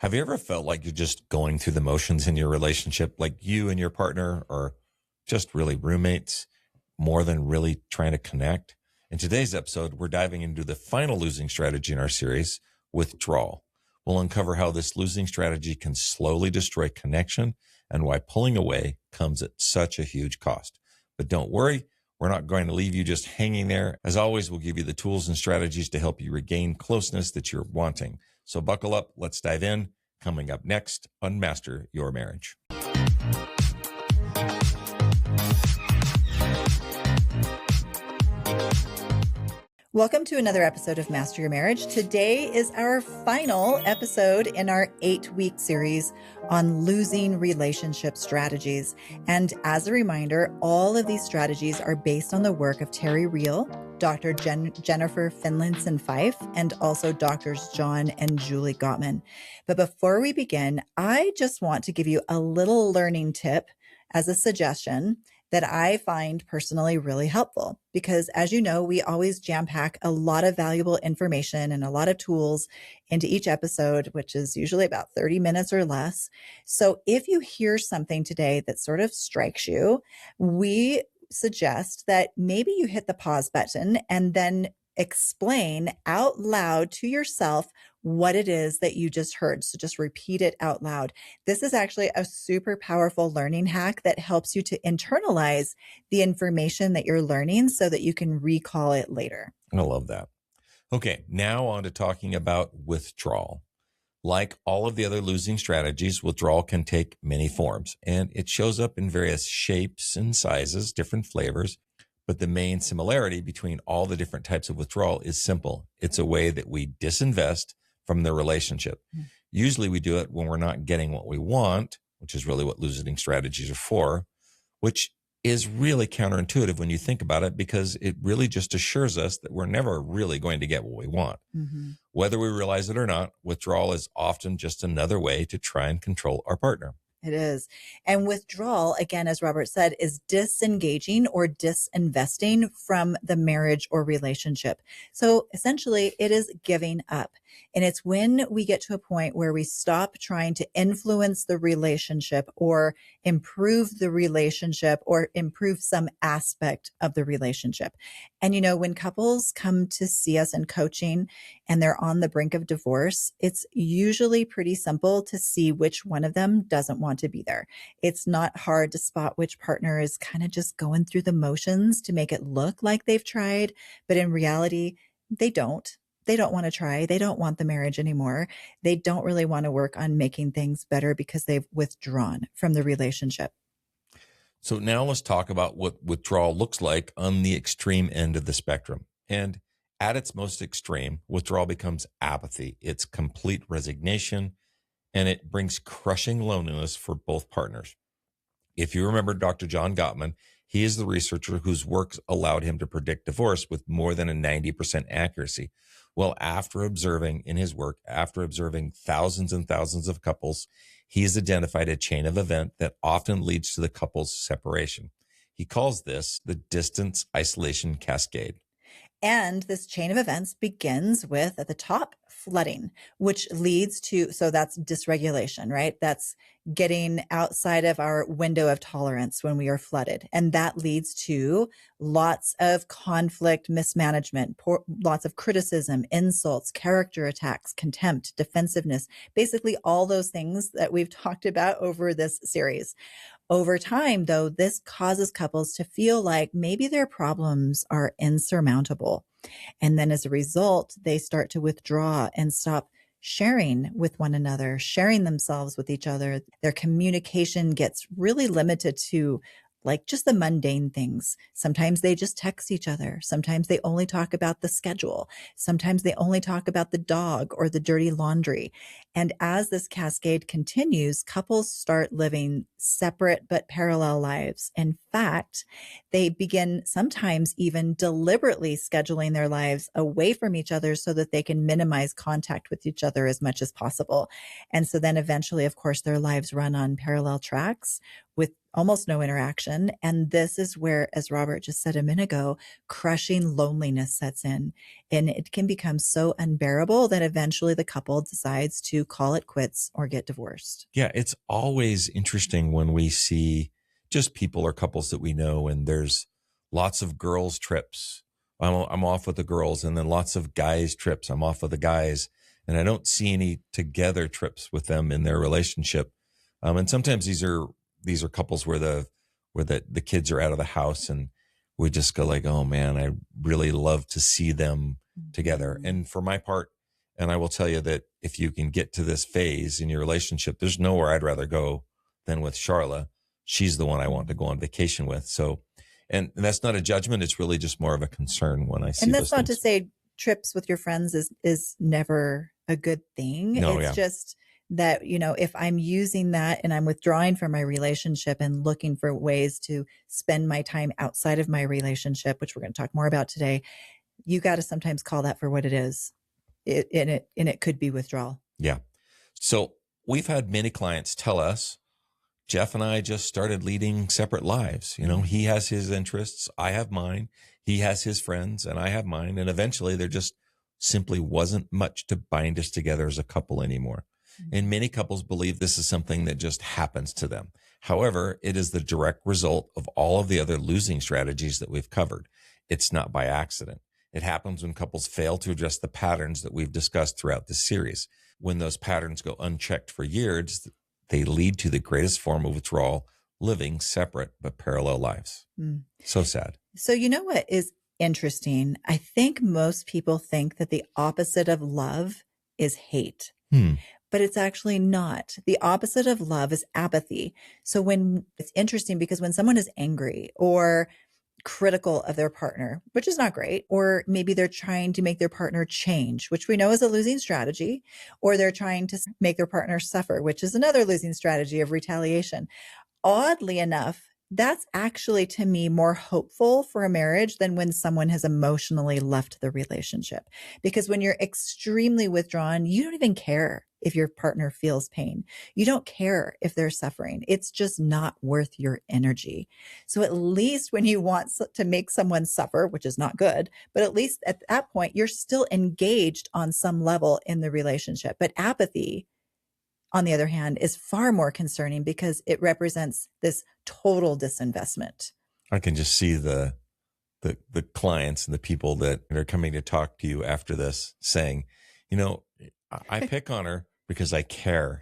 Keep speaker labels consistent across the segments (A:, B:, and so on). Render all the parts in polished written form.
A: Have you ever felt like you're just going through the motions in your relationship, like you and your partner are just really roommates more than really trying to connect? In today's episode, we're diving into the final losing strategy in our series, withdrawal. We'll uncover how this losing strategy can slowly destroy connection and why pulling away comes at such a huge cost. But don't worry, we're not going to leave you just hanging there. As always, we'll give you the tools and strategies to help you regain closeness that you're wanting. So buckle up, let's dive in. Coming up next on Master Your Marriage.
B: Welcome to another episode of Master Your Marriage. Today is our final episode in our 8-week series on losing relationship strategies. And as a reminder, all of these strategies are based on the work of Terry Real, Dr. Jennifer Finlinson Fife, and also Doctors John and Julie Gottman. But before we begin, I just want to give you a little learning tip as a suggestion that I find personally really helpful, because as you know, we always jam pack a lot of valuable information and a lot of tools into each episode, which is usually about 30 minutes or less. So if you hear something today that sort of strikes you, we suggest that maybe you hit the pause button and then explain out loud to yourself what it is that you just heard. So just repeat it out loud. This is actually a super powerful learning hack that helps you to internalize the information that you're learning so that you can recall it later.
A: I love that. Okay, now on to talking about withdrawal. Like all of the other losing strategies, withdrawal can take many forms, and it shows up in various shapes and sizes, different flavors. But the main similarity between all the different types of withdrawal is simple. It's a way that we disinvest from the relationship. Usually we do it when we're not getting what we want, which is really what losing strategies are for, which is really counterintuitive when you think about it, because it really just assures us that we're never really going to get what we want. Mm-hmm. Whether we realize it or not, withdrawal is often just another way to try and control our partner.
B: It is. And withdrawal, again, as Robert said, is disengaging or disinvesting from the marriage or relationship. So essentially, it is giving up. And it's when we get to a point where we stop trying to influence the relationship or improve the relationship or improve some aspect of the relationship. And, you know, when couples come to see us in coaching and they're on the brink of divorce, it's usually pretty simple to see which one of them doesn't want to be there. It's not hard to spot which partner is kind of just going through the motions to make it look like they've tried, but in reality, they don't. They don't want to try. They don't want the marriage anymore. They don't really want to work on making things better because they've withdrawn from the relationship.
A: So now let's talk about what withdrawal looks like on the extreme end of the spectrum. And at its most extreme, withdrawal becomes apathy. It's complete resignation, and it brings crushing loneliness for both partners. If you remember Dr. John Gottman, he is the researcher whose work allowed him to predict divorce with more than a 90% accuracy. Well, after observing thousands and thousands of couples, he's identified a chain of event that often leads to the couple's separation. He calls this the distance isolation cascade.
B: And this chain of events begins with, at the top, flooding, which leads to, so that's dysregulation, right? That's getting outside of our window of tolerance when we are flooded. And that leads to lots of conflict, mismanagement, lots of criticism, insults, character attacks, contempt, defensiveness, basically all those things that we've talked about over this series. Over time, though, this causes couples to feel like maybe their problems are insurmountable. And then as a result, they start to withdraw and stop sharing with one another, sharing themselves with each other. Their communication gets really limited to like just the mundane things. Sometimes they just text each other. Sometimes they only talk about the schedule. Sometimes they only talk about the dog or the dirty laundry. And as this cascade continues, couples start living separate but parallel lives. In fact, they begin sometimes even deliberately scheduling their lives away from each other so that they can minimize contact with each other as much as possible. And so then eventually, of course, their lives run on parallel tracks with almost no interaction. And this is where, as Robert just said a minute ago, crushing loneliness sets in. And it can become so unbearable that eventually the couple decides to call it quits or get divorced.
A: Yeah, it's always interesting when we see just people or couples that we know, and there's lots of girls' trips. I'm off with the girls, and then lots of guys' trips. I'm off with the guys, and I don't see any together trips with them in their relationship. And sometimes these are couples where the kids are out of the house, and we just go like, oh man, I really love to see them together. And for my part, and I will tell you that if you can get to this phase in your relationship, there's nowhere I'd rather go than with Sharla. She's the one I want to go on vacation with. So, and that's not a judgment. It's really just more of a concern when I see.
B: And that's
A: those
B: not
A: things.
B: to say trips with your friends is never a good thing.
A: No,
B: it's just that, if I'm using that and I'm withdrawing from my relationship and looking for ways to spend my time outside of my relationship, which we're going to talk more about today, you got to sometimes call that for what it is. It could be withdrawal.
A: Yeah. So we've had many clients tell us, Jeff and I just started leading separate lives. He has his interests, I have mine. He has his friends, and I have mine. And eventually there just simply wasn't much to bind us together as a couple anymore. Mm-hmm. And many couples believe this is something that just happens to them. However, it is the direct result of all of the other losing strategies that we've covered. It's not by accident. It happens when couples fail to address the patterns that we've discussed throughout this series. When those patterns go unchecked for years, they lead to the greatest form of withdrawal, living separate but parallel lives. So sad.
B: So you know what is interesting? I think most people think that the opposite of love is hate. But it's actually not. The opposite of love is apathy. So it's interesting because when someone is angry or critical of their partner, which is not great, or maybe they're trying to make their partner change, which we know is a losing strategy, or they're trying to make their partner suffer, which is another losing strategy of retaliation. Oddly enough, that's actually, to me, more hopeful for a marriage than when someone has emotionally left the relationship. Because when you're extremely withdrawn, you don't even care if your partner feels pain. You don't care if they're suffering. It's just not worth your energy. So at least when you want to make someone suffer, which is not good, but at least at that point, you're still engaged on some level in the relationship. But apathy, on the other hand, is far more concerning because it represents this total disinvestment.
A: I can just see the clients and the people that are coming to talk to you after this saying, I pick on her because I care.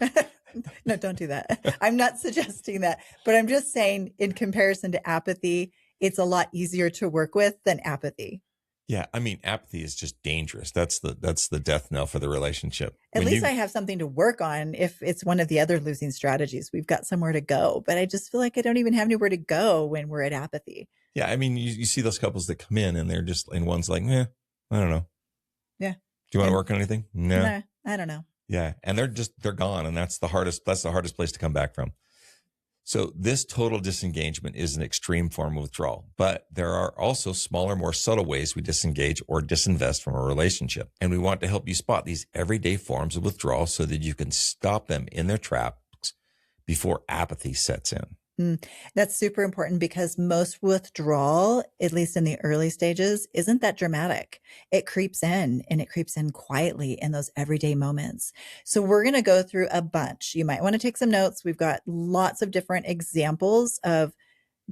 B: No, don't do that. I'm not suggesting that, but I'm just saying in comparison to apathy, it's a lot easier to work with than apathy.
A: Yeah, I mean, apathy is just dangerous. That's the death knell for the relationship.
B: At least I have something to work on if it's one of the other losing strategies. We've got somewhere to go, but I just feel like I don't even have anywhere to go when we're at apathy.
A: Yeah, I mean, you see those couples that come in and they're just, and one's like, I don't know.
B: Yeah.
A: Do you want to work on anything? No.
B: Nah, I don't know.
A: Yeah, and they're gone, and that's the hardest place to come back from. So this total disengagement is an extreme form of withdrawal, but there are also smaller, more subtle ways we disengage or disinvest from a relationship. And we want to help you spot these everyday forms of withdrawal so that you can stop them in their tracks before apathy sets in.
B: That's super important because most withdrawal, at least in the early stages, isn't that dramatic. It creeps in, and it creeps in quietly in those everyday moments. So we're going to go through a bunch. You might want to take some notes. We've got lots of different examples of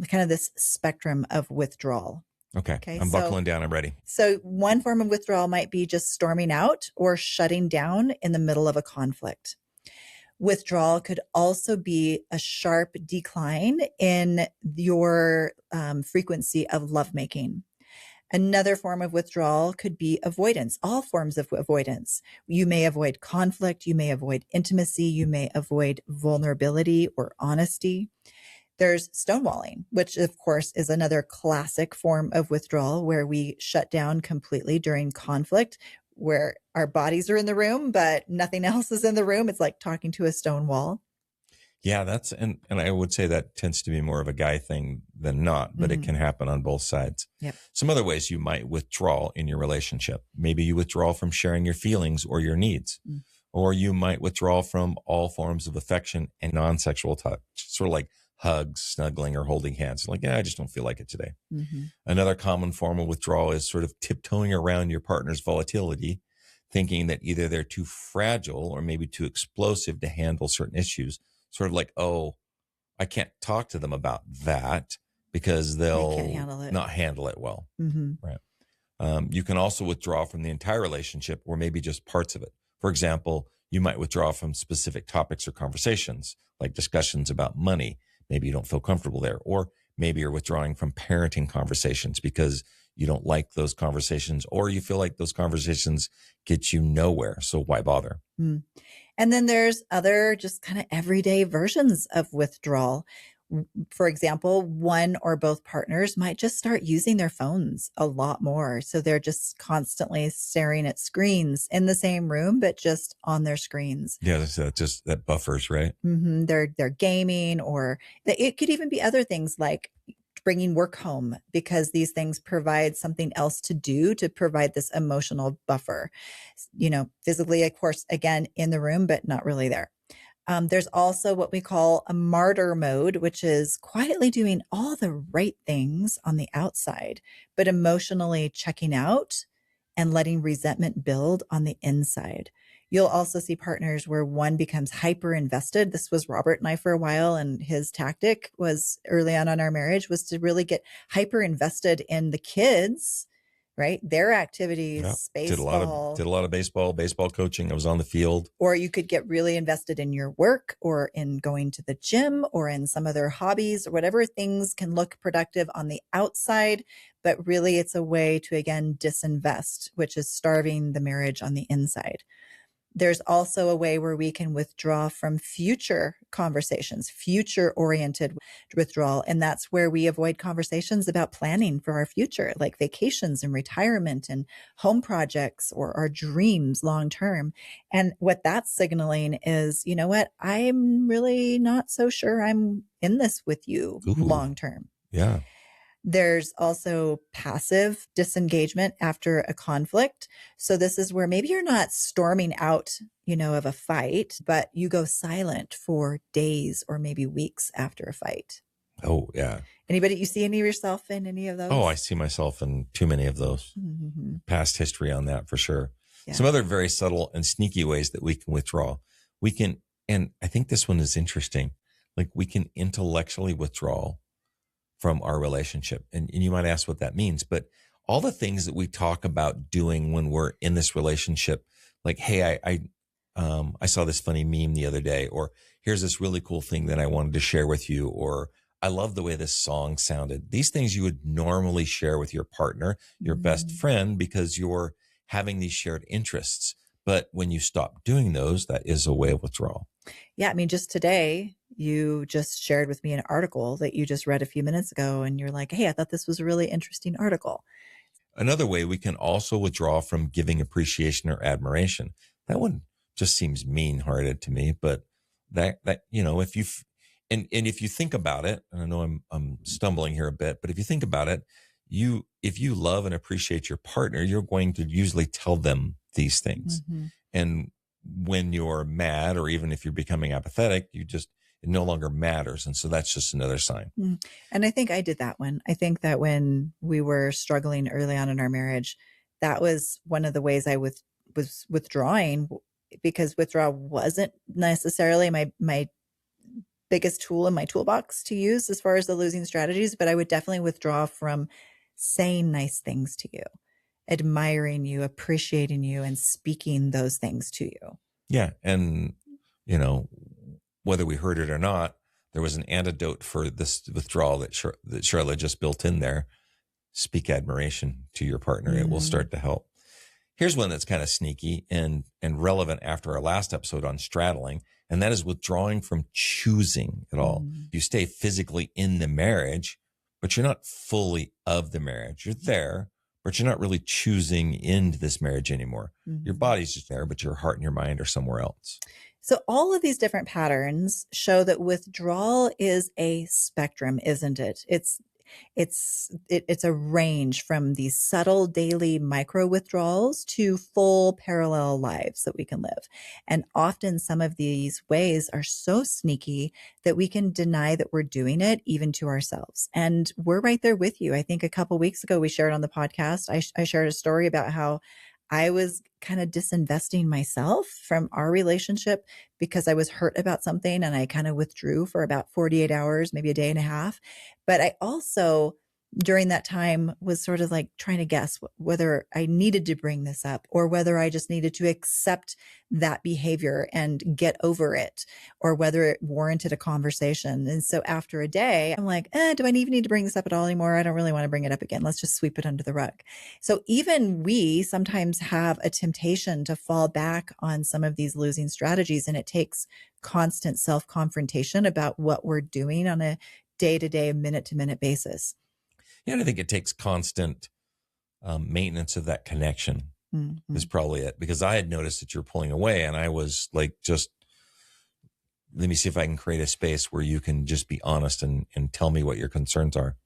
B: kind of this spectrum of withdrawal.
A: Okay. I'm buckling down. I'm ready.
B: So one form of withdrawal might be just storming out or shutting down in the middle of a conflict. Withdrawal could also be a sharp decline in your frequency of lovemaking. Another form of withdrawal could be avoidance, all forms of avoidance. You may avoid conflict, you may avoid intimacy, you may avoid vulnerability or honesty. There's stonewalling, which of course is another classic form of withdrawal where we shut down completely during conflict, where our bodies are in the room, but nothing else is in the room. It's like talking to a stone wall.
A: Yeah, and I would say that tends to be more of a guy thing than not, but it can happen on both sides.
B: Yep.
A: Some other ways you might withdraw in your relationship. Maybe you withdraw from sharing your feelings or your needs, or you might withdraw from all forms of affection and non-sexual touch, sort of like hugs, snuggling, or holding hands. Like, yeah, I just don't feel like it today.
B: Mm-hmm.
A: Another common form of withdrawal is sort of tiptoeing around your partner's volatility, thinking that either they're too fragile or maybe too explosive to handle certain issues. Sort of like, oh, I can't talk to them about that because
B: They can't
A: they'll
B: handle it.
A: not handle it well.
B: Mm-hmm.
A: Right. You can also withdraw from the entire relationship or maybe just parts of it. For example, you might withdraw from specific topics or conversations, like discussions about money. Maybe you don't feel comfortable there. Or maybe you're withdrawing from parenting conversations because you don't like those conversations, or you feel like those conversations get you nowhere. So why bother?
B: Mm. And then there's other just kind of everyday versions of withdrawal. For example, one or both partners might just start using their phones a lot more. So they're just constantly staring at screens in the same room, but just on their screens.
A: Yeah, that's just that buffers, right?
B: Mm-hmm. They're gaming, or it could even be other things like bringing work home, because these things provide something else to do to provide this emotional buffer. Physically, of course, again, in the room, but not really there. There's also what we call a martyr mode, which is quietly doing all the right things on the outside, but emotionally checking out and letting resentment build on the inside. You'll also see partners where one becomes hyper invested. This was Robert and I for a while, and his tactic was early on in our marriage was to really get hyper invested in the kids, right? Their activities,
A: Yeah.
B: baseball.
A: Did a lot of baseball coaching. I was on the field.
B: Or you could get really invested in your work or in going to the gym or in some other hobbies or whatever things can look productive on the outside. But really, it's a way to, again, disinvest, which is starving the marriage on the inside. There's also a way where we can withdraw from future conversations, future oriented withdrawal. And that's where we avoid conversations about planning for our future, like vacations and retirement and home projects or our dreams long term. And what that's signaling is, you know what? I'm really not so sure I'm in this with you long term.
A: Yeah.
B: There's also passive disengagement after a conflict. So this is where maybe you're not storming out, of a fight, but you go silent for days or maybe weeks after a fight.
A: Oh, yeah.
B: You see any of yourself in any of those?
A: Oh, I see myself in too many of those.
B: Mm-hmm.
A: Past history on that for sure.
B: Yeah.
A: Some other very subtle and sneaky ways that we can withdraw. And I think this one is interesting. Like, we can intellectually withdraw from our relationship. And you might ask what that means, but all the things that we talk about doing when we're in this relationship, like, hey, I saw this funny meme the other day, or here's this really cool thing that I wanted to share with you, or I love the way this song sounded. These things you would normally share with your partner, your best friend, because you're having these shared interests. But when you stop doing those, that is a way of withdrawal.
B: Yeah. I mean, just today, you just shared with me an article that you just read a few minutes ago, and you're like, hey, I thought this was a really interesting article.
A: Another way we can also withdraw from giving appreciation or admiration. That one just seems mean-hearted to me, but that if you think about it, and I know I'm stumbling here a bit, but if you think about it, if you love and appreciate your partner, you're going to usually tell them these things.
B: Mm-hmm.
A: And when you're mad, or even if you're becoming apathetic, it no longer matters. And so that's just another sign.
B: And I think I did that one. I think that when we were struggling early on in our marriage, that was one of the ways I was withdrawing, because withdrawal wasn't necessarily my biggest tool in my toolbox to use as far as the losing strategies, but I would definitely withdraw from saying nice things to you, admiring you, appreciating you, and speaking those things to you.
A: Yeah. And, whether we heard it or not, there was an antidote for this withdrawal that Sharla just built in there. Speak admiration to your partner. It will start to help. Here's one that's kind of sneaky and relevant after our last episode on straddling, and that is withdrawing from choosing at all. You stay physically in the marriage, but you're not fully of the marriage. You're there, but you're not really choosing into this marriage anymore. Your body's just there, but your heart and your mind are somewhere else.
B: So all of these different patterns show that withdrawal is a spectrum, isn't it? It's a range from these subtle daily micro withdrawals to full parallel lives that we can live. And often some of these ways are so sneaky that we can deny that we're doing it even to ourselves. And we're right there with you. I think a couple weeks ago we shared on the podcast, I shared a story about how I was kind of disinvesting myself from our relationship because I was hurt about something and I kind of withdrew for about 48 hours, maybe a day and a half. But I also, during that time, was sort of like trying to guess whether I needed to bring this up or whether I just needed to accept that behavior and get over it, or whether it warranted a conversation. And so after a day, I'm like, do I even need to bring this up at all anymore? I don't really want to bring it up again. Let's just sweep it under the rug. So even we sometimes have a temptation to fall back on some of these losing strategies, and it takes constant self-confrontation about what we're doing on a day-to-day, minute-to-minute basis.
A: Yeah, and I think it takes constant maintenance of that connection is probably it. Because I had noticed that you're pulling away, and I was like, just let me see if I can create a space where you can just be honest and tell me what your concerns are.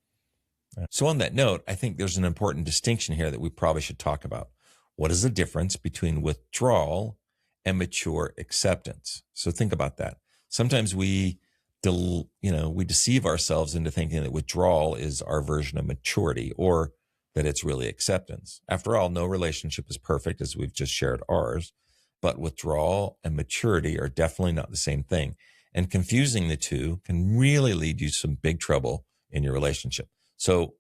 A: So on that note, I think there's an important distinction here that we probably should talk about. What is the difference between withdrawal and mature acceptance? So think about that. Sometimes we deceive ourselves into thinking that withdrawal is our version of maturity, or that it's really acceptance. After all, no relationship is perfect, as we've just shared ours, but withdrawal and maturity are definitely not the same thing. And confusing the two can really lead you to some big trouble in your relationship. So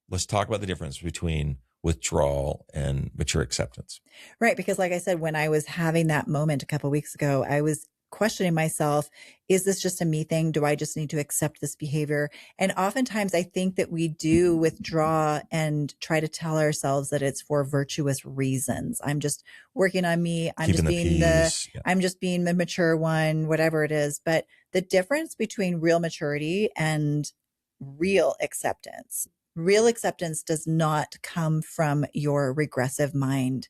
A: let's talk about the difference between withdrawal and mature acceptance.
B: Right. Because like I said, when I was having that moment a couple of weeks ago, I was questioning myself, is this just a me thing? Do I just need to accept this behavior? And oftentimes I think that we do withdraw and try to tell ourselves that it's for virtuous reasons. I'm just working on me. I'm just being the mature one, whatever it is. But the difference between real maturity and real acceptance does not come from your regressive mind.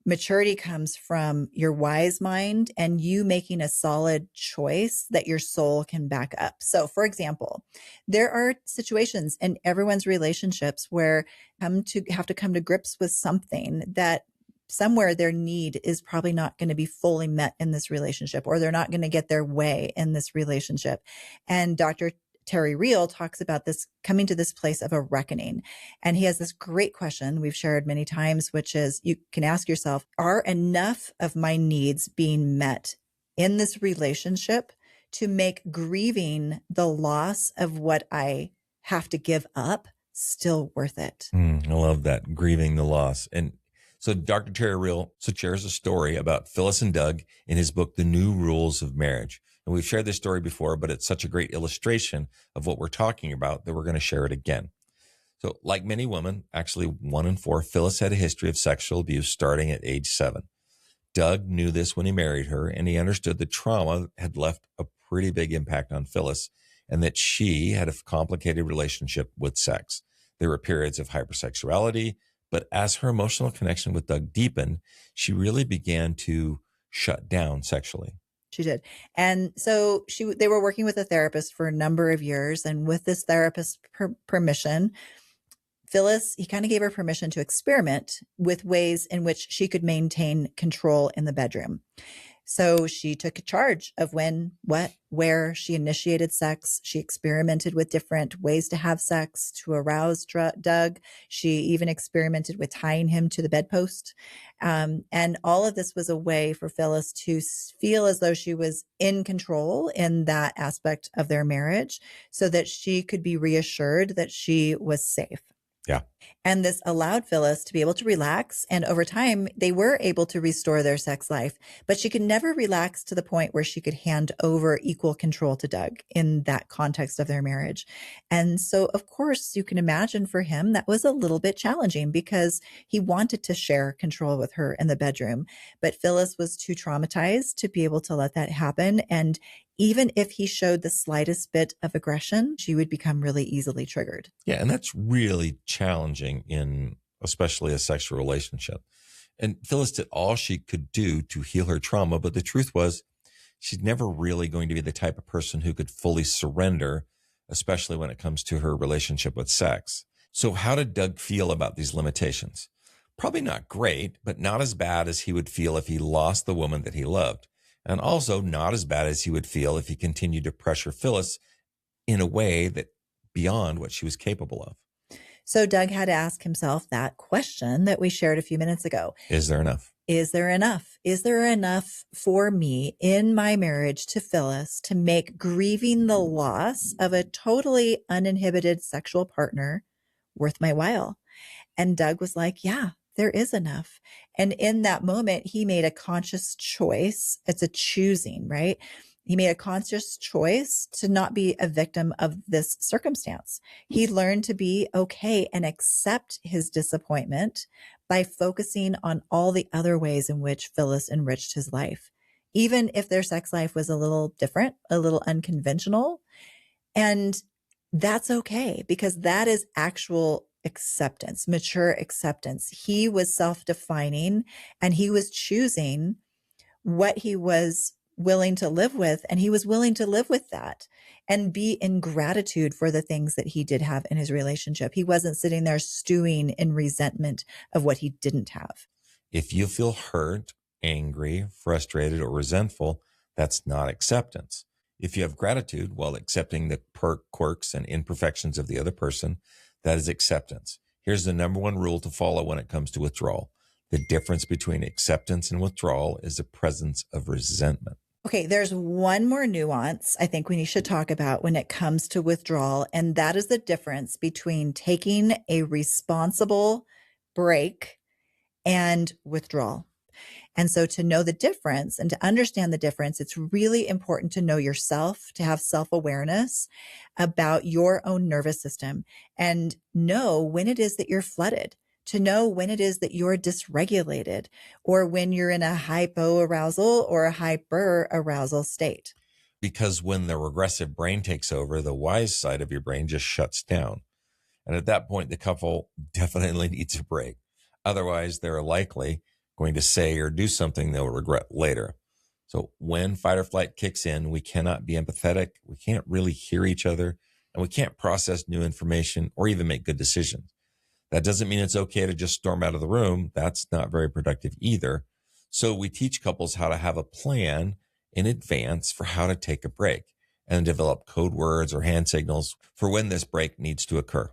B: Maturity comes from your wise mind and you making a solid choice that your soul can back up. So, for example, there are situations in everyone's relationships where have to come to grips with something that somewhere their need is probably not going to be fully met in this relationship, or they're not going to get their way in this relationship. And Dr. Terry Real talks about this coming to this place of a reckoning. And he has this great question we've shared many times, which is you can ask yourself, are enough of my needs being met in this relationship to make grieving the loss of what I have to give up still worth it?
A: I love that, grieving the loss. And so Dr. Terry Real shares a story about Phyllis and Doug in his book, The New Rules of Marriage. And we've shared this story before, but it's such a great illustration of what we're talking about that we're going to share it again. So like many women, actually 1 in 4, Phyllis had a history of sexual abuse starting at age 7. Doug knew this when he married her, and he understood the trauma had left a pretty big impact on Phyllis, and that she had a complicated relationship with sex. There were periods of hypersexuality, but as her emotional connection with Doug deepened, she really began to shut down sexually.
B: She did. And so they were working with a therapist for a number of years. And with this therapist's permission, Phyllis, he kind of gave her permission to experiment with ways in which she could maintain control in the bedroom. So she took charge of when, what, where she initiated sex. She experimented with different ways to have sex to arouse Doug. She even experimented with tying him to the bedpost. And all of this was a way for Phyllis to feel as though she was in control in that aspect of their marriage, so that she could be reassured that she was safe.
A: Yeah.
B: And this allowed Phyllis to be able to relax. And over time, they were able to restore their sex life, but she could never relax to the point where she could hand over equal control to Doug in that context of their marriage. And so, of course, you can imagine for him, that was a little bit challenging because he wanted to share control with her in the bedroom, but Phyllis was too traumatized to be able to let that happen. And even if he showed the slightest bit of aggression, she would become really easily triggered.
A: Yeah, and that's really challenging in especially a sexual relationship. And Phyllis did all she could do to heal her trauma, but the truth was she's never really going to be the type of person who could fully surrender especially when it comes to her relationship with sex. So how did Doug feel about these limitations? Probably not great, but not as bad as he would feel if he lost the woman that he loved. And also not as bad as he would feel if he continued to pressure Phyllis in a way that beyond what she was capable of.
B: So Doug had to ask himself that question that we shared a few minutes ago.
A: Is there enough?
B: Is there enough? Is there enough for me in my marriage to Phyllis to make grieving the loss of a totally uninhibited sexual partner worth my while? And Doug was like, yeah, there is enough. And in that moment, he made a conscious choice. It's a choosing, right? He made a conscious choice to not be a victim of this circumstance. He learned to be okay and accept his disappointment by focusing on all the other ways in which Phyllis enriched his life, even if their sex life was a little different, a little unconventional. And that's okay, because that is actual acceptance, mature acceptance. He was self-defining and he was choosing what he was willing to live with. And he was willing to live with that and be in gratitude for the things that he did have in his relationship. He wasn't sitting there stewing in resentment of what he didn't have.
A: If you feel hurt, angry, frustrated, or resentful, that's not acceptance. If you have gratitude while accepting the quirks and imperfections of the other person, that is acceptance. Here's the number one rule to follow when it comes to withdrawal. The difference between acceptance and withdrawal is the presence of resentment.
B: Okay, there's one more nuance I think we should talk about when it comes to withdrawal, and that is the difference between taking a responsible break and withdrawal. And so to know the difference and to understand the difference, it's really important to know yourself, to have self-awareness about your own nervous system and know when it is that you're flooded, to know when it is that you're dysregulated or when you're in a hypoarousal or a hyperarousal state.
A: Because when the regressive brain takes over, the wise side of your brain just shuts down. And at that point, the couple definitely needs a break. Otherwise, they're likely going to say or do something they'll regret later. So when fight or flight kicks in, we cannot be empathetic. We can't really hear each other, and we can't process new information or even make good decisions. That doesn't mean it's okay to just storm out of the room. That's not very productive either. So we teach couples how to have a plan in advance for how to take a break and develop code words or hand signals for when this break needs to occur.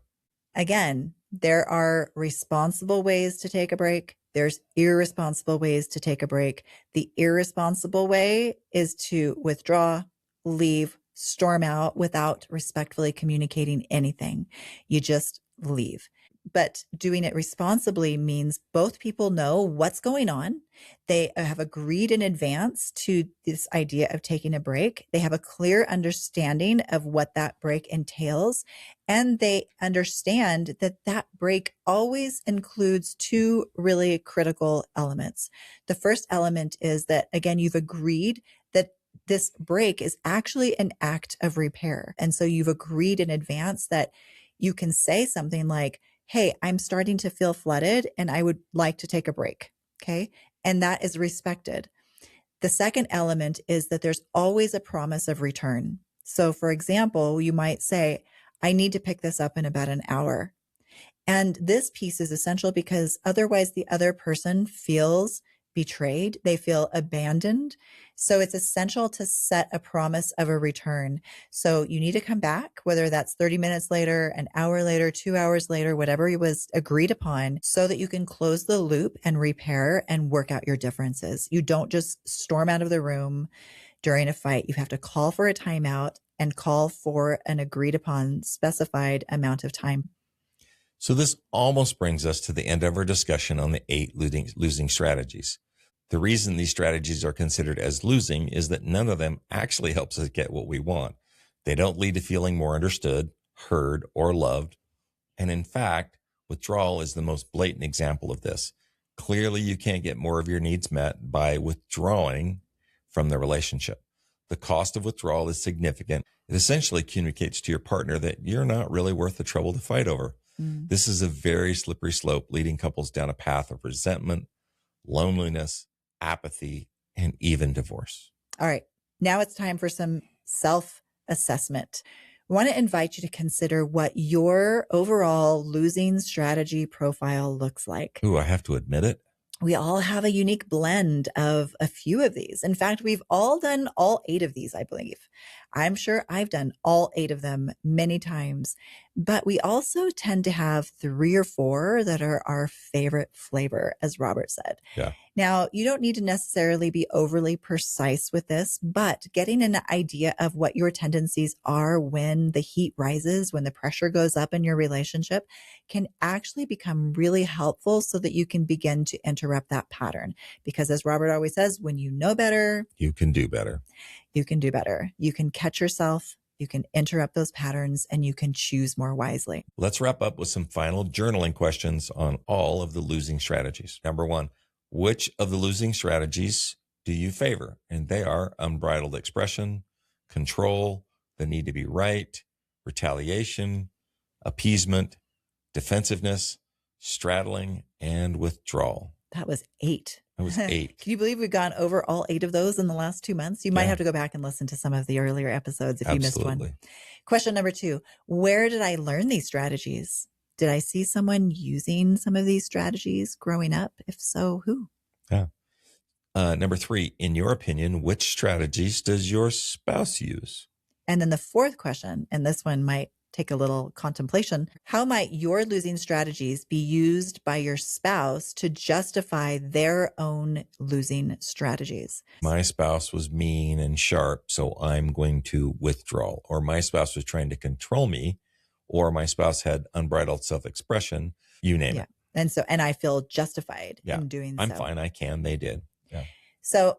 B: Again, there are responsible ways to take a break. There's irresponsible ways to take a break. The irresponsible way is to withdraw, leave, storm out without respectfully communicating anything. You just leave. But doing it responsibly means both people know what's going on. They have agreed in advance to this idea of taking a break. They have a clear understanding of what that break entails. And they understand that that break always includes two really critical elements. The first element is that, again, you've agreed that this break is actually an act of repair. And so you've agreed in advance that you can say something like, hey, I'm starting to feel flooded and I would like to take a break. Okay. And that is respected. The second element is that there's always a promise of return. So for example, you might say, I need to pick this up in about an hour. And this piece is essential because otherwise the other person feels betrayed. They feel abandoned. So it's essential to set a promise of a return. So you need to come back, whether that's 30 minutes later, an hour later, 2 hours later, whatever it was agreed upon, so that you can close the loop and repair and work out your differences. You don't just storm out of the room during a fight. You have to call for a timeout and call for an agreed upon specified amount of time.
A: So this almost brings us to the end of our discussion on the 8 losing strategies. The reason these strategies are considered as losing is that none of them actually helps us get what we want. They don't lead to feeling more understood, heard, or loved. And in fact, withdrawal is the most blatant example of this. Clearly, you can't get more of your needs met by withdrawing from the relationship. The cost of withdrawal is significant. It essentially communicates to your partner that you're not really worth the trouble to fight over. This is a very slippery slope, leading couples down a path of resentment, loneliness, apathy, and even divorce.
B: All right. Now it's time for some self-assessment. we want to invite you to consider what your overall losing strategy profile looks like.
A: Ooh, I have to admit it.
B: We all have a unique blend of a few of these. In fact, we've all done all 8 of these, I believe. I'm sure I've done all 8 of them many times, but we also tend to have 3 or 4 that are our favorite flavor, as Robert said.
A: Yeah.
B: Now, you don't need to necessarily be overly precise with this, but getting an idea of what your tendencies are when the heat rises, when the pressure goes up in your relationship, can actually become really helpful so that you can begin to interrupt that pattern. Because as Robert always says, when you know better,
A: you can do better.
B: You can do better. You can catch yourself, you can interrupt those patterns, and you can choose more wisely.
A: Let's wrap up with some final journaling questions on all of the losing strategies. Number 1, which of the losing strategies do you favor? And they are unbridled expression, control, the need to be right, retaliation, appeasement, defensiveness, straddling, and withdrawal.
B: That was 8.
A: That was 8.
B: Can you believe we've gone over all 8 of those in the last 2 months? You might have to go back and listen to some of the earlier episodes if you missed one. Question number 2, where did I learn these strategies? Did I see someone using some of these strategies growing up? If so, who?
A: Yeah. Number 3, in your opinion, which strategies does your spouse use?
B: And then the 4th question, and this one might take a little contemplation. How might your losing strategies be used by your spouse to justify their own losing strategies?
A: My spouse was mean and sharp, so I'm going to withdraw. Or my spouse was trying to control me, or my spouse had unbridled self-expression, you name it.
B: And I feel justified in doing so.
A: I'm fine. I can. They did. Yeah.
B: So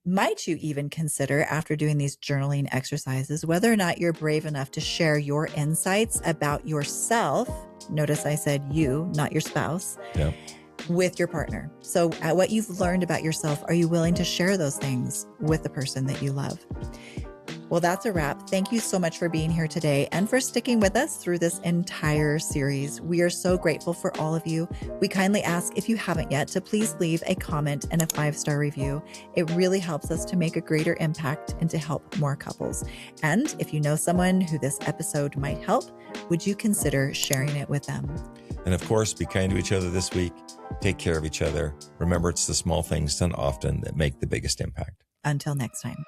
B: might you even consider, after doing these journaling exercises, whether or not you're brave enough to share your insights about yourself? Notice I said you, not your spouse.
A: Yeah.
B: With your partner. So what you've learned about yourself, are you willing to share those things with the person that you love? Well, that's a wrap. Thank you so much for being here today and for sticking with us through this entire series. We are so grateful for all of you. We kindly ask, if you haven't yet, to please leave a comment and a 5-star review. It really helps us to make a greater impact and to help more couples. And if you know someone who this episode might help, would you consider sharing it with them?
A: And of course, be kind to each other this week. Take care of each other. Remember, it's the small things done often that make the biggest impact.
B: Until next time.